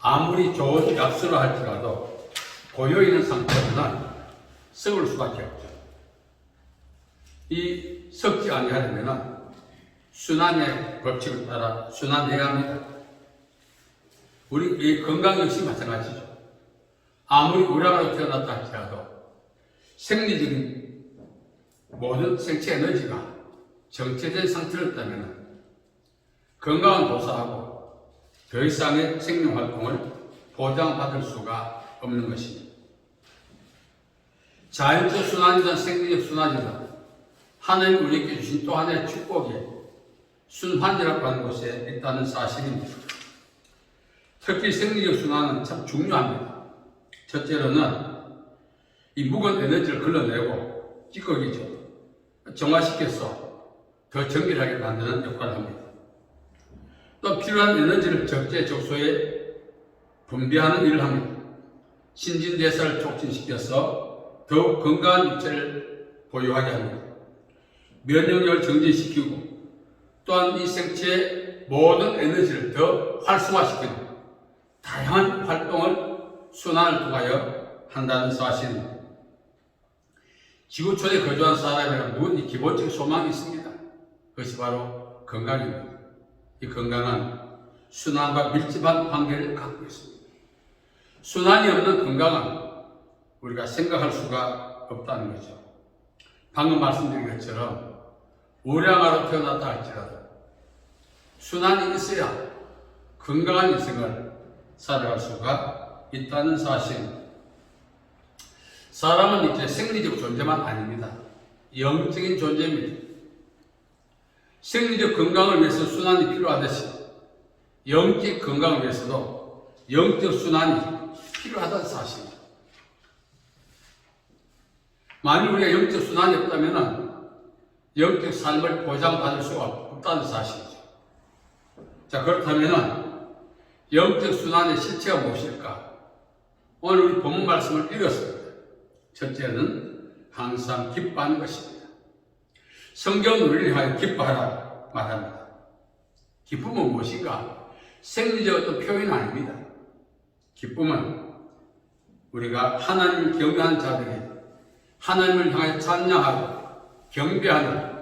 아무리 좋은 약수를 할지라도 고여있는 상태로는 썩을 수밖에 없죠. 이 썩지 아니하려면 순환의 법칙을 따라 순환해야 합니다. 우리 건강 역시 마찬가지죠. 아무리 우량으로 태어났다 할지라도 생리적인 모든 생체 에너지가 정체된 상태를 있다면 건강은 도사하고 더 이상의 생명활동을 보장받을 수가 없는 것입니다. 자연적 순환이든 생리적 순환이든 하나님이 우리에게 주신 또 하나의 축복이 순환이라고 하는 곳에 있다는 사실입니다. 특히 생리적 순환은 참 중요합니다. 첫째로는 이 묵은 에너지를 걸러내고 찌꺼기죠. 정화시켜서 더 정밀하게 만드는 역할을 합니다. 또 필요한 에너지를 적재적소에 분비하는 일을 합니다. 신진대사를 촉진시켜서 더욱 건강한 육체를 보유하게 합니다. 면역력을 정진시키고 또한 이 생체의 모든 에너지를 더 활성화시키는 다양한 활동을 순환을 통하여 한다는 사실입니다. 지구촌에 거주한 사람에는 누구든지 기본적인 소망이 있습니다. 그것이 바로 건강입니다. 이 건강은 순환과 밀접한 관계를 갖고 있습니다. 순환이 없는 건강은 우리가 생각할 수가 없다는 거죠. 방금 말씀드린 것처럼 우량아로 태어났다 할지라도 순환이 있어야 건강한 인생을 살아갈 수가 있다는 사실입니다. 사람은 이제 생리적 존재만 아닙니다. 영적인 존재입니다. 생리적 건강을 위해서 순환이 필요하듯이 영적 건강을 위해서도 영적 순환이 필요하다는 사실입니다. 만일 우리가 영적 순환이 없다면 영적 삶을 보장받을 수가 없다는 사실이죠. 자, 그렇다면 영적 순환의 실체가 무엇일까? 오늘 우리 본문 말씀을 읽었습니다. 첫째는 항상 기뻐하는 것입니다. 성경은 우리를 위하여 기뻐하라 말합니다. 기쁨은 무엇인가? 생리적 어떤 표현이 아닙니다. 기쁨은 우리가 하나님을 경배하는 자들이 하나님을 향해 찬양하고 경배하는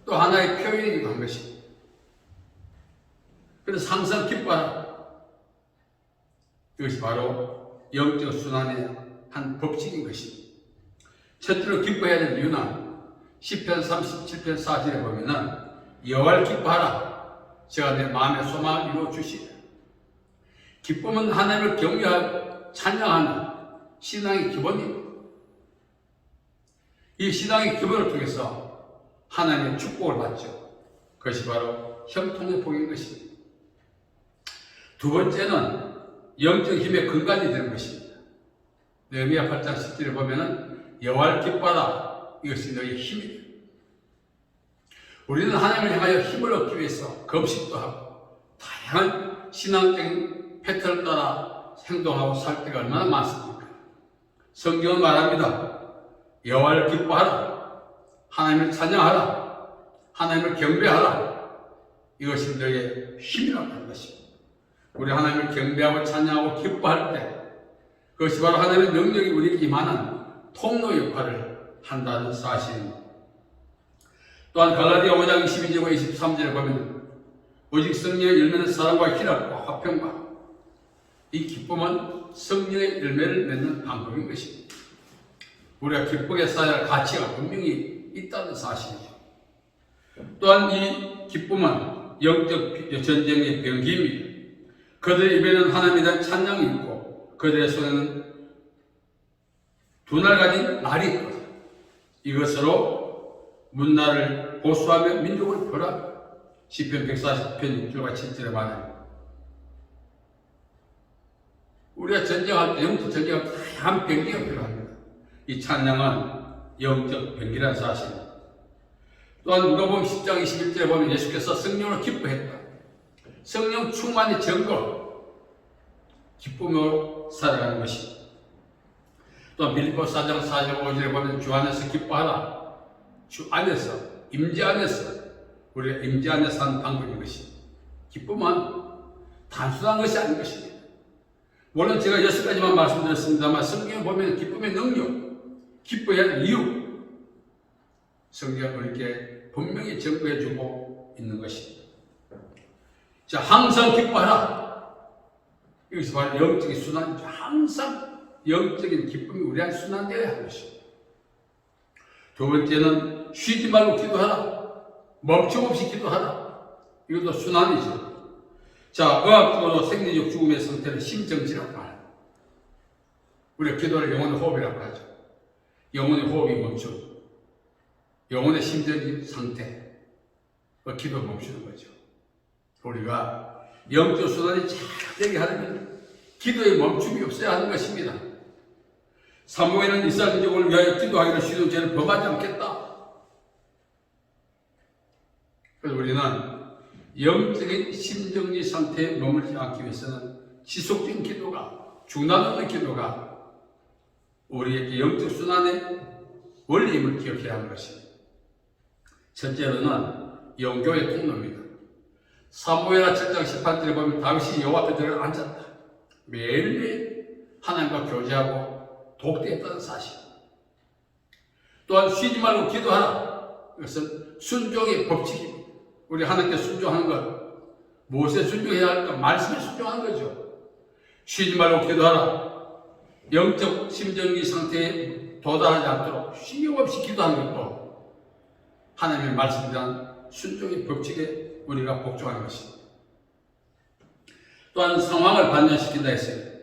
또 하나의 표현이기도 한 것입니다. 그래서 항상 기뻐하라. 이것이 바로 영적 순환의 한 법칙인 것입니다. 첫째로 기뻐해야 될 이유는 시편 37편 4절에 보면은 여호와를 기뻐하라. 제가 내 마음의 소망을 이루어 주시리라. 기쁨은 하나님을 경외하고 찬양하는 신앙의 기본입니다. 이 신앙의 기본을 통해서 하나님의 축복을 받죠. 그것이 바로 형통의 복인 것입니다. 두 번째는 영적 힘의 근간이 되는 것입니다. 느헤미야 8장 10절에 보면은 여호와를 기뻐하라. 이것이 너희의 힘이다. 우리는 하나님을 향하여 힘을 얻기 위해서 금식도 하고 다양한 신앙적인 패턴을 따라 행동하고 살 때가 얼마나 많습니까? 성경은 말합니다. 여호와를 기뻐하라. 하나님을 찬양하라. 하나님을 경배하라. 이것이 너희의 힘이라고 하는 것입니다. 우리 하나님을 경배하고 찬양하고 기뻐할 때 그것이 바로 하나님의 능력이 우리에게 임하는 통로 역할을 한다는 사실입니다. 또한 갈라디아 5장 22절과 23절에 보면 오직 성령의 열매는 사랑과 희락과 화평과 이 기쁨은 성령의 열매를 맺는 방법인 것입니다. 우리가 기쁘게 살아야 할 가치가 분명히 있다는 사실이죠. 또한 이 기쁨은 영적 전쟁의 병기입니다. 그들의 입에는 하나님에 대한 찬양이 있고 그들의 손에는 두 날 가진 날이 있고 이것으로 문나를 보수하며 민족을 벌하라. 시편 140편 6절과 7절에 말합니다. 우리가 전쟁할 때 영적 전쟁할 때 다양한 병기가 필요합니다. 이 찬양은 영적 병기라는 사실입니다. 또한 누가복음 10장 21절에 보면 예수께서 성령으로 기뻐했다. 성령 충만의 증거, 기쁨으로 살아가는 것입니다. 또 빌립보 4장 4절 5절에 보면 주 안에서 기뻐하라. 주 안에서, 임재 안에서, 우리가 임재 안에서 하는 방법인 것입니다. 기쁨은 단순한 것이 아닌 것입니다. 물론 제가 6가지만 말씀드렸습니다만 성경에 보면 기쁨의 능력, 기뻐해야 할 이유, 성경은 우리에게 분명히 증거해주고 있는 것입니다. 자, 항상 기뻐하라. 여기서 바로 영적인 순환이죠. 항상 영적인 기쁨이 우리 안에 순환되어야 하는 것입니다. 두 번째는 쉬지 말고 기도하라. 멈춤없이 기도하라. 이것도 순환이죠. 자, 의학적으로 생리적 죽음의 상태를 심정지라고 말합니다. 우리가 기도를 영혼의 호흡이라고 하죠. 영혼의 호흡이 멈춤, 영혼의 심정지 상태, 기도 멈추는 거죠. 우리가 영적 순환이 잘 되게 하려면 기도의 멈춤이 없어야 하는 것입니다. 사무엘은 이스라엘 민족을 위하여 기도하기를 쉬는 죄를 범하지 않겠다. 그래서 우리는 영적인 심정지 상태에 머물지 않기 위해서는 지속적인 기도가, 중단 없는 기도가 우리에게 영적 순환의 원리임을 기억해야 하는 것입니다. 첫째로는 영교의 통로입니다. 사무엘하 7장 18절에 보면 다윗이 여호와 앞에 들어 앉았다. 매일매일 하나님과 교제하고 독대했다는 사실. 또한 쉬지 말고 기도하라. 이것은 순종의 법칙입니다. 우리 하나님께 순종하는 것, 무엇에 순종해야 할까? 말씀에 순종하는 거죠. 쉬지 말고 기도하라. 영적 심정지 상태에 도달하지 않도록 쉼 없이 기도하는 것도 하나님의 말씀에 대한 순종의 법칙에 우리가 복종하는 것입니다. 또한 상황을 반전시킨다 했어요.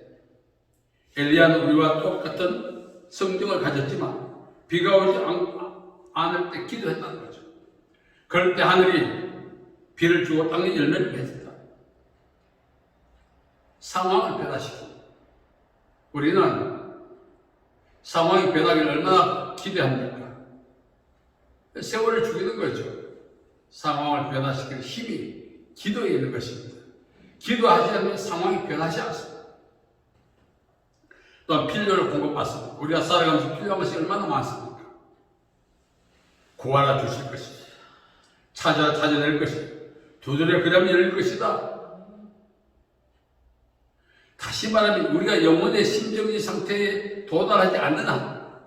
엘리야는 우리와 똑같은 성경을 가졌지만 비가 오지 않을 때 기도했다는 거죠. 그럴 때 하늘이 비를 주고 땅에 열매를 맺었다. 상황을 변화시킵니다. 우리는 상황이 변하기를 얼마나 기대합니까? 세월을 죽이는 거죠. 상황을 변화시키는 힘이 기도에 있는 것입니다. 기도하지 않으면 상황이 변하지 않습니다. 또한 필요를 공급받습니다. 우리가 살아가면서 필요한 것이 얼마나 많습니까? 구하라 주실 것이다. 찾아낼 것이다. 두드려 그러면 열릴 것이다. 다시 말하면 우리가 영혼의 심정지 상태에 도달하지 않는 한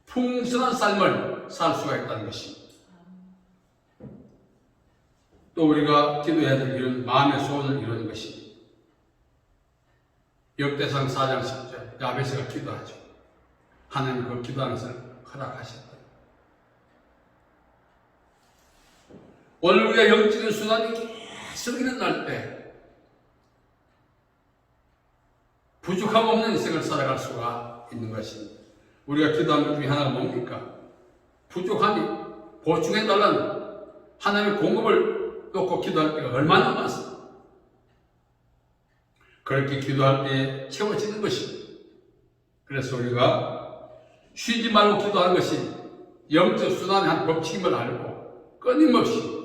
풍성한 삶을 살 수가 있다는 것입니다. 또 우리가 기도해야 될 일은 마음의 소원을 이루는 것입니다. 역대상 4장 10절 야베스가 기도하죠. 하나님 그 기도하는 것을 허락하셨다. 오늘 우리가 영적인 순환이 계속 일어날 때 부족함 없는 인생을 살아갈 수가 있는 것입니다. 우리가 기도하는 것 중에 하나가 뭡니까? 부족함이 보충해달라는 하나님의 공급을 놓고 기도할 때가 얼마나 많습니까? 그렇게 기도할 때 채워지는 것입니다. 그래서 우리가 쉬지 말고 기도하는 것이 영적 순환의 한 법칙임을 알고 끊임없이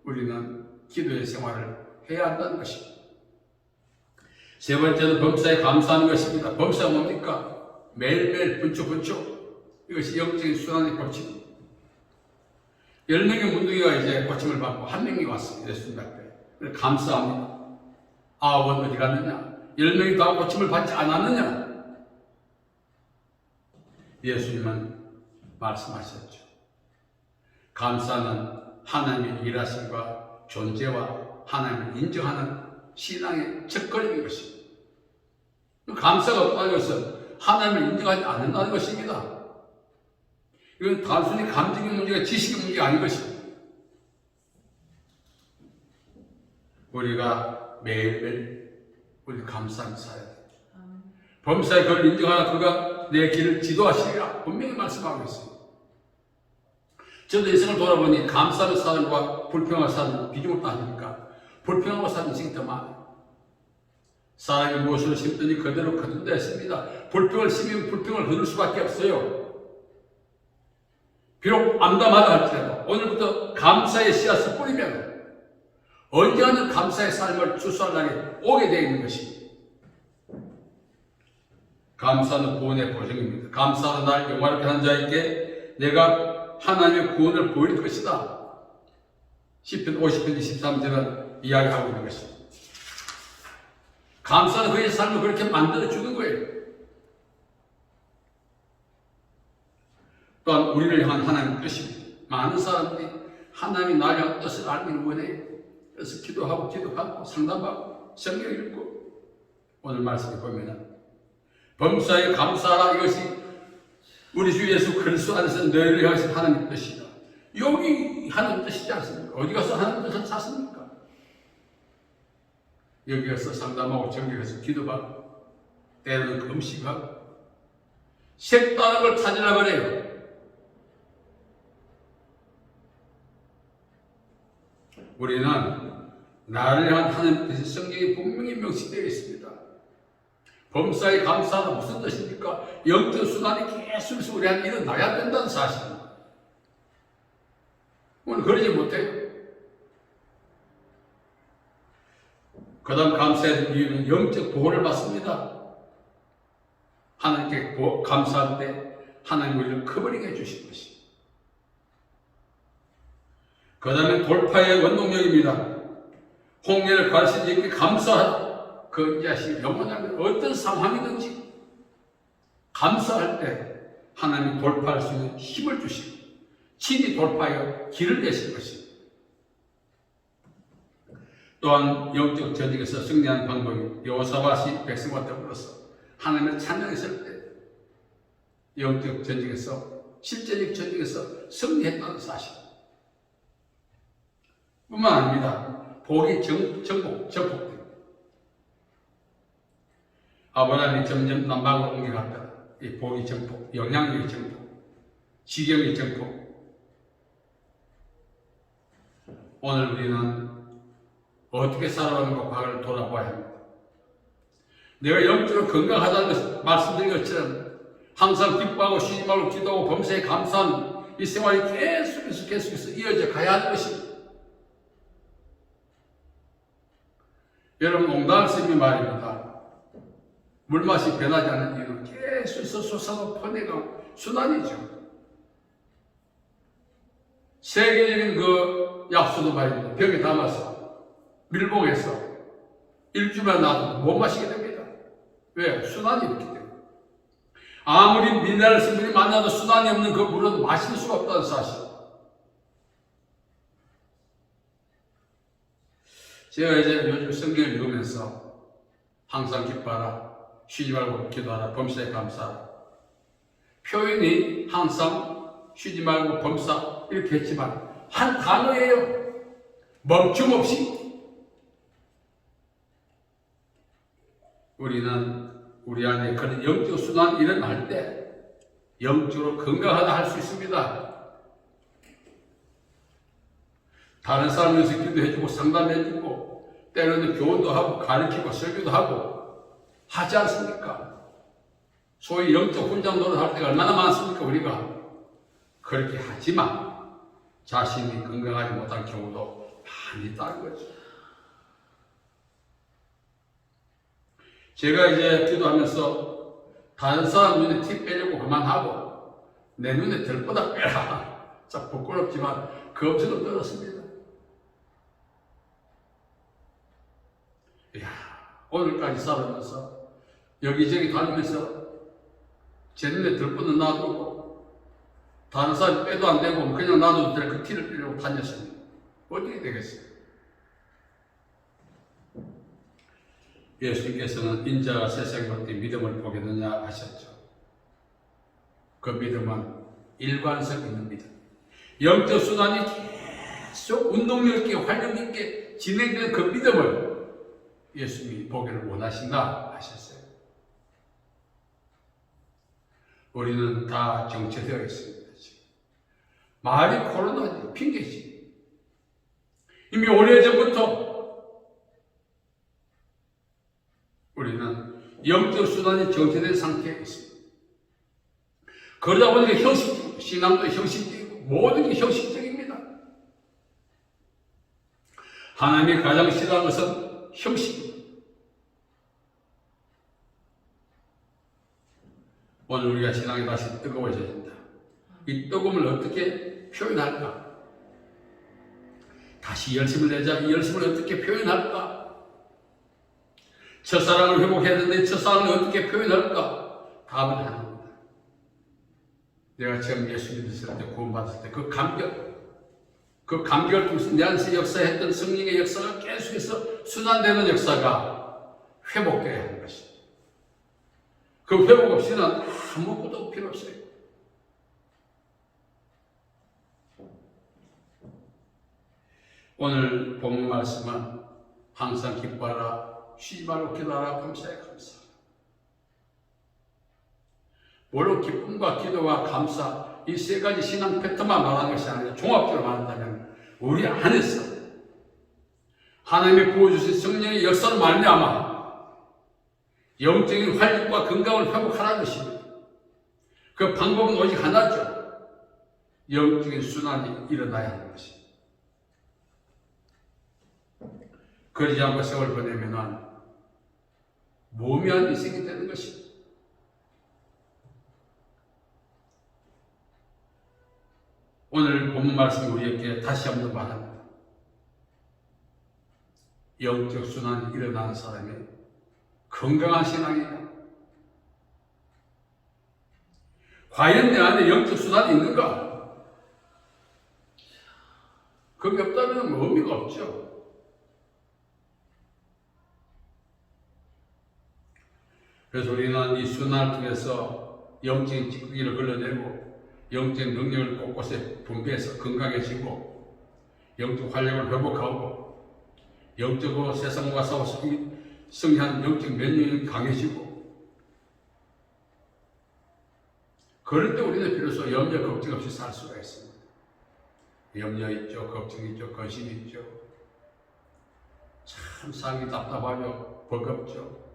우리는 기도의 생활을 해야 한다는 것입니다. 세 번째는 범사에 감사하는 것입니다. 범사가 뭡니까? 매일매일 분초분초. 이것이 영적인 순환의 법칙입니다. 10명의 문둥이가 이제 고침을 받고 한 명이 왔습니다. 예수님 앞에. 감사합니다. 원 어디 갔느냐? 10명이 다 고침을 받지 않았느냐? 예수님은 말씀하셨죠. 감사는 하나님의 일하심과 존재와 하나님을 인정하는 신앙의 첫걸음인 것입니다. 감사가 없다는 것은 하나님을 인정하지 않는다는 것입니다. 이건 단순히 감정의 문제가 지식의 문제가 아닌 것입니다. 우리가 매일매일 우리 감사하면서 살아야 돼요. 범사에 그걸 인정하라. 그가 내 길을 지도하시리라. 분명히 말씀하고 있습니다. 저도 인생을 돌아보니 감사하는 사람과 불평하는 사람은 비중을 따지니까 불평하고 사는 인생이 더 많아요. 사람이 무엇을 심더니 그대로 거둔다 했습니다. 불평을 심으면 불평을 거둘 수밖에 없어요. 비록 암담하다 할지라도 오늘부터 감사의 씨앗을 뿌리면 언젠가는 감사의 삶을 추수할 날이 오게 되어 있는 것입니다. 감사는 구원의 보증입니다. 감사하는 날 영화롭게 하는 자에게 내가 하나님의 구원을 보일 것이다. 시편 50편 23절은 이야기하고 있는 것입니다. 감사는 그의 삶을 그렇게 만들어주는 거예요. 또한 우리를 향한 하나님의 뜻입니다. 많은 사람들이 하나님이 나를 향한 뜻을 알기를 원해요. 그래서 기도하고 상담하고 성경 읽고 오늘 말씀을 보면 범사에 감사하라, 이것이 우리 주 예수 그리스도 안에서 너희를 향하신 하나님의 뜻이다. 여기 하나님 뜻이지 않습니까? 어디 가서 하나님 뜻을 찾습니까? 여기 가서 상담하고 저기 가서 기도하고 때로는 금식하고 색다른 걸 찾으려고 그래요. 우리는 나를 향한 하나님의 뜻이 성경에 분명히 명시되어 있습니다. 범사에 감사하다 무슨 뜻입니까? 영적 순환이 계속해서 우리한테 일어나야 된다는 사실입니다. 오늘 그러지 못해요. 그 다음 감사해야 될 이유는 영적 보호를 받습니다. 하나님께 감사할 때 하나님 우리를 커버링해 주신 것이. 그 다음에 돌파의 원동력입니다. 홍해를 가르친 이께 감사하라. 그 자식이 영원하면 어떤 상황이든지 감사할 때 하나님이 돌파할 수 있는 힘을 주시고 친히 돌파하여 길을 내실 것입니다. 또한 영적 전쟁에서 승리하는 방법이 여호사밧이 백성과 더불어서 하나님을 찬양했을 때 영적 전쟁에서 실제적 전쟁에서 승리했다는 사실 뿐만 아닙니다. 복이 정복됩니다. 아브라함이 점점 남방으로 옮겨갔다. 이 복이 정복, 영향력이 정복, 지경이 정복. 오늘 우리는 어떻게 살아가는가 과거를 돌아봐야 합니다. 내가 영적으로 건강하다는 것을 말씀드린 것처럼 항상 기뻐하고 쉬지 말고 기도하고 범사에 감사한 이 생활이 계속해서 이어져 가야 하는 것입니다. 여러분, 옹달샘이 말입니다. 물맛이 변하지 않는 이유는 계속해서 솟아서 퍼내가고 순환이죠. 세계적인 그 약수도 말입니다. 벽에 담아서 밀봉해서 일주일만 놔도 못 마시게 됩니다. 왜? 순환이 없기 때문에. 아무리 미네랄 성분이 많아도 순환이 없는 그 물은 마실 수가 없다는 사실. 제가 이제 요즘 성경을 읽으면서 항상 기뻐하라, 쉬지 말고 기도하라, 범사에 감사하라. 표현이 항상 쉬지 말고 범사 이렇게 했지만 한 단어예요. 멈춤 없이. 우리는 우리 안에 그런 영적 순환이 일어날 때 영적으로 건강하다 할 수 있습니다. 다른 사람에서 기도해주고 상담해주고 때로는 교훈도 하고 가르치고 설교도 하고 하지 않습니까? 소위 영적 훈장 노릇할 때가 얼마나 많습니까? 우리가 그렇게 하지만 자신이 건강하지 못한 경우도 많이 있다는 거죠. 제가 이제 기도하면서 다른 사람 눈에 티 빼려고 그만하고 내 눈에 들보다 빼라. 참 부끄럽지만 그 엄청을 떨었습니다. 이야, 오늘까지 살아면서 여기저기 다니면서 제 눈에 들보는 놔두고 다른 사람 빼도 안 되고 그냥 놔둬도 될 그 티를 빼려고 다녔습니다. 어떻게 되겠어요? 예수님께서는 인자가 세상에 올 때 믿음을 보겠느냐 하셨죠. 그 믿음은 일관성 있는 믿음. 영적 순환이 계속 운동력 있게 활력 있게 진행되는 그 믿음을 예수님이 보기를 원하신가 하셨어요. 우리는 다 정체되어 있습니다. 지금. 말이 코로나지, 핑계지. 이미 오래전부터 우리는 영적 순환이 정체된 상태에 있습니다. 그러다 보니까 형식적, 신앙도 형식적이고 모든 게 형식적입니다. 하나님이 가장 싫어하는 것은 형식입니다. 오늘 우리가 신앙이 다시 뜨거워져야 된다. 이 뜨거움을 어떻게 표현할까? 다시 열심을 내자. 이 열심을 어떻게 표현할까? 첫사랑을 회복해야 되는데 첫사랑을 어떻게 표현할까? 답은 하나입니다. 내가 처음 예수 믿었을 때, 구원받았을 때 그 감격을 통해서 내 안에서 역사했던 성령의 역사가 계속해서 순환되는 역사가 회복되어야 하는 것입니다. 그 회복 없이는 아무것도 필요 없어요. 오늘 본문 말씀은 항상 기뻐하라, 쉬지 말고 기도하라, 감사해 감사하라. 물론 기쁨과 기도와 감사 이 세 가지 신앙 패턴만 말하는 것이 아니라 종합적으로 말한다면 우리 안에서 하나님이 부어주신 성령의 역사로 말미암아 영적인 활력과 건강을 회복하라는 것입니다. 그 방법은 오직 하나죠. 영적인 순환이 일어나야 하는 것입니다. 그러지 않고 세월 보내면 무의미한 인생이 되는 것입니다. 오늘 본문 말씀 우리에게 다시 한번 말합니다. 영적 순환이 일어나는 사람이 건강한 신앙이다. 과연 내 안에 영적 순환이 있는가? 그게 없다면 의미가 없죠. 그래서 우리는 이 순환을 통해서 영적인 찌꺼기를 걸러내고 영적 능력을 곳곳에 분배해서 건강해지고 영적 활력을 회복하고 영적으로 세상과 싸워 승리한 영적 면역력이 강해지고 그럴 때 우리는 비로소 염려 걱정 없이 살 수가 있습니다. 염려 있죠, 걱정 있죠, 근심 있죠. 참 삶이 답답하죠, 버겁죠.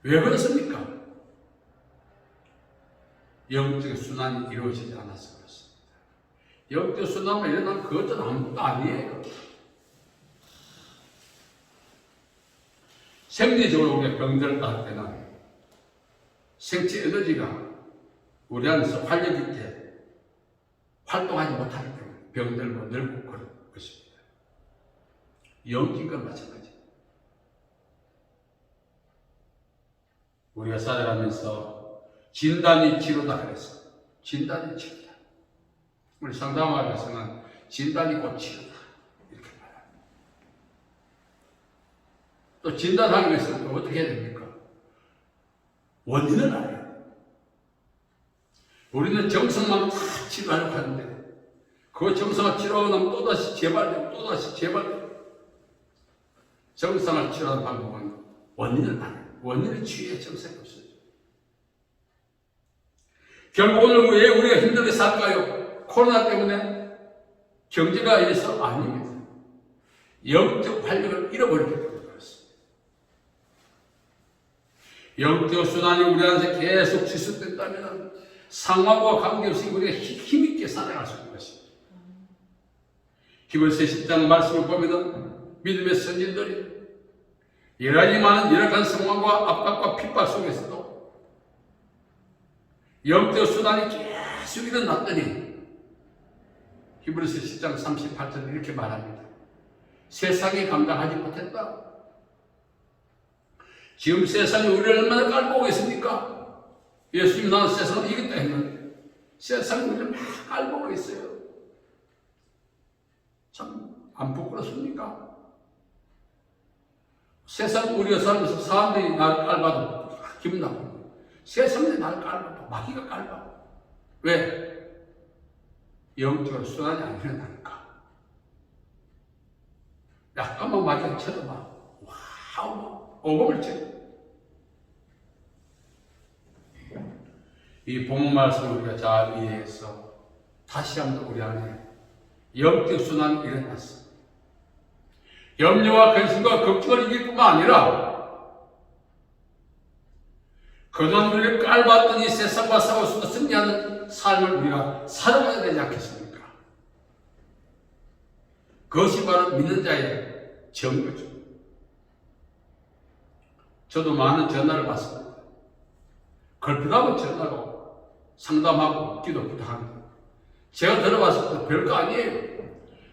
왜 그렇습니까? 영적 순환이 이루어지지 않아서 그렇습니다. 영적 순환만 일어나면 그것은 아무것도 아니에요. 생리적으로 우리가 병들을 할 때는 생체 에너지가 우리 안에서 활력 있게 활동하지 못하기 때문에 병들고 늙고 그런 것입니다. 영적인 건 마찬가지입니다. 우리가 살아가면서 진단이 치료다 그랬어. 진단이 치료다. 우리 상담학에서는 진단이 곧 치료다. 이렇게 말합니다. 또 진단하기 위해서는 또 어떻게 해야 됩니까? 원인을 알아야 돼. 우리는 정성만 다 치료하려고 하는데 그 정성을 치료하고 나면 또다시 재발되고 또다시 재발되고 정성을 치료하는 방법은 원인을 알아야 돼. 원인을 치유해 정성이 없어요. 결국은 왜 우리가 힘들게 살까요? 코로나 때문에 경제가 이래서 아닙니다. 영적 활력을 잃어버리기 때문에 그렇습니다. 영적 순환이 우리 안에서 계속 지속된다면 상황과 관계없이 우리가 힘있게 살아갈 수 있는 것입니다. 히브리서 10장 말씀을 보면 믿음의 선진들이 여러 가지 많은 열악한 상황과 압박과 핍박 속에서도 영적 순환이 계속 일어났더니 히브리서 10장 38절에 이렇게 말합니다. 세상이 감당하지 못했다. 지금 세상이 우리를 얼마나 깔보고 있습니까? 예수님 나는 세상을 이겼다 했는데 세상이 우리를 막 깔보고 있어요. 참 안 부끄럽습니까? 세상 우리가 살면서 사람들이 나를 깔봐도 기분 나쁘고 세상에 나를 깔봐도 마귀가 깔봐. 왜? 영적으로 순환이 안 일어나니까. 약간만 마귀가 쳐도 막 와우 오금을 쳐. 이 본문 말씀을 우리가 잘 이해해서 다시 한번 우리 안에 영적 순환이 일어났어. 염려와 근심과 걱정을 이길 뿐만 아니라 그동안 우리를 깔봤던 이 세상과 싸워서도 승리하는 삶을 우리가 살아가야 되지 않겠습니까? 그것이 바로 믿는 자의 정거죠. 저도 많은 전화를 받습니다. 걸핏하면 전화로 상담하고 기도 부탁합니다. 제가 들어봤을 때 별거 아니에요.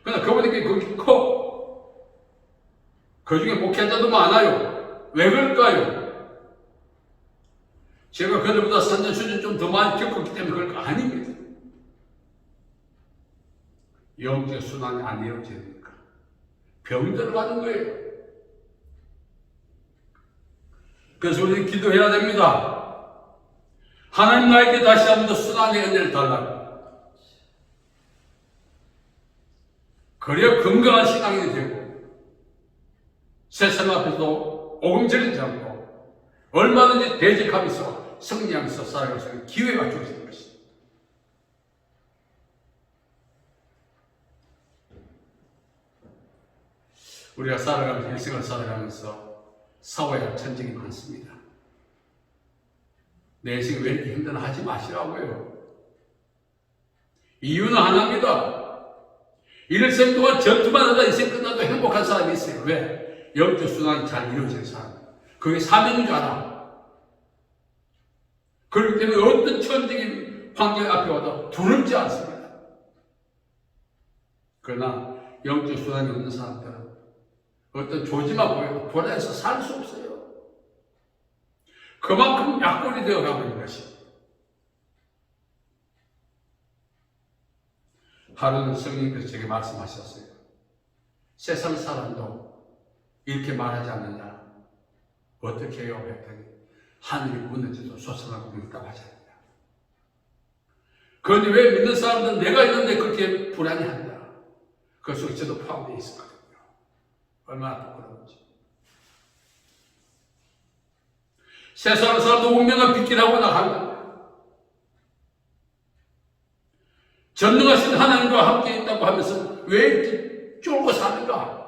그러나 그분에게 거기 커 그 중에 목회자도 많아요. 왜 그럴까요? 제가 그들보다 선전 수준 좀 더 많이 겪었기 때문에 그럴 거 아닙니다. 영적 순환이 안 이루어지니까 병들어 가는 거예요. 그래서 우리는 기도해야 됩니다. 하나님 나에게 다시 한 번 더 순환의 은혜를 달라고. 그래야 건강한 신앙이 되고 세상 앞에서 오금절이지 않고 얼마든지 대적하면서 승리하면서 살아갈 수 있는 기회가 주어지는 것입니다. 우리가 살아가면서 일생을 살아가면서 싸워야 할 전쟁이 많습니다. 내 인생이 왜 이렇게 힘드나 하지 마시라고요. 이유는 하나입니다. 일생 동안 전투만 하다 인생 끝나도 행복한 사람이 있어요. 왜? 영적 순환이 잘 이루어지는 사람. 그게 사명인 줄 알아. 그렇기 때문에 어떤 천적인 환경 앞에 와도 두렵지 않습니다. 그러나 영적 순환이 없는 사람들은 어떤 조지만 보여도 불안해서 살 수 없어요. 그만큼 약골이 되어가고 있는 것입니다. 하루는 성령께서 제게 말씀하셨어요. 세상 사람도 이렇게 말하지 않느냐. 어떻게 해요? 했더니 하늘이 무너져도 솟아나고 있다고 하잖아요. 그런데 왜 믿는 사람들은 내가 있는데 그렇게 불안해한다. 그 속에 저도 포함되어 있었거든요. 얼마나 부끄러운지. 세상 사람도 운명을 빗길하고 나갑니다. 전능하신 하나님과 함께 있다고 하면서 왜 이렇게 쫄고 사는가?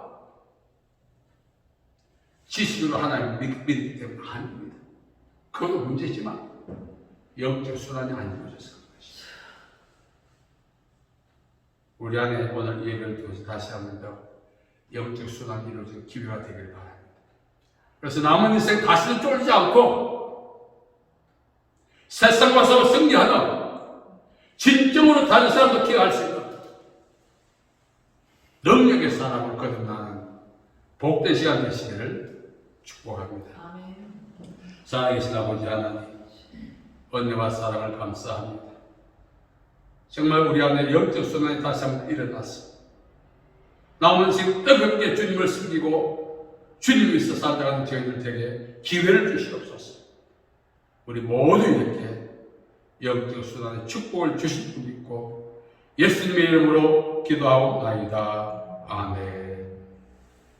지식으로 하나님을 믿기 때문에 아닙니다. 그것도 문제지만 영적 순환이 안 이루어져서 그런 것이죠. 우리 안에 오늘 예배를 통해서 다시 한번 더 영적 순환이 이루어지는 기회가 되길 바랍니다. 그래서 남은 인생 다시는 쫄지 않고 세상과 싸워 승리하는 진정으로 다른 사람도 기여할 수 있는 능력의 사람으로 거듭나는 복된 시간 되시기를 축복합니다. 아멘. 살아계신 아버지 하나님, 은혜와 사랑을 감사합니다. 정말 우리 안에 영적 순환이 다시 한번 일어났습니다. 남은 인생 뜨겁게 주님을 섬기고 주님 위해서 살아가는 저희들에게 기회를 주시옵소서. 우리 모두에게 영적 순환의 축복을 주실 줄 믿고 예수님의 이름으로 기도하옵나이다. 아멘.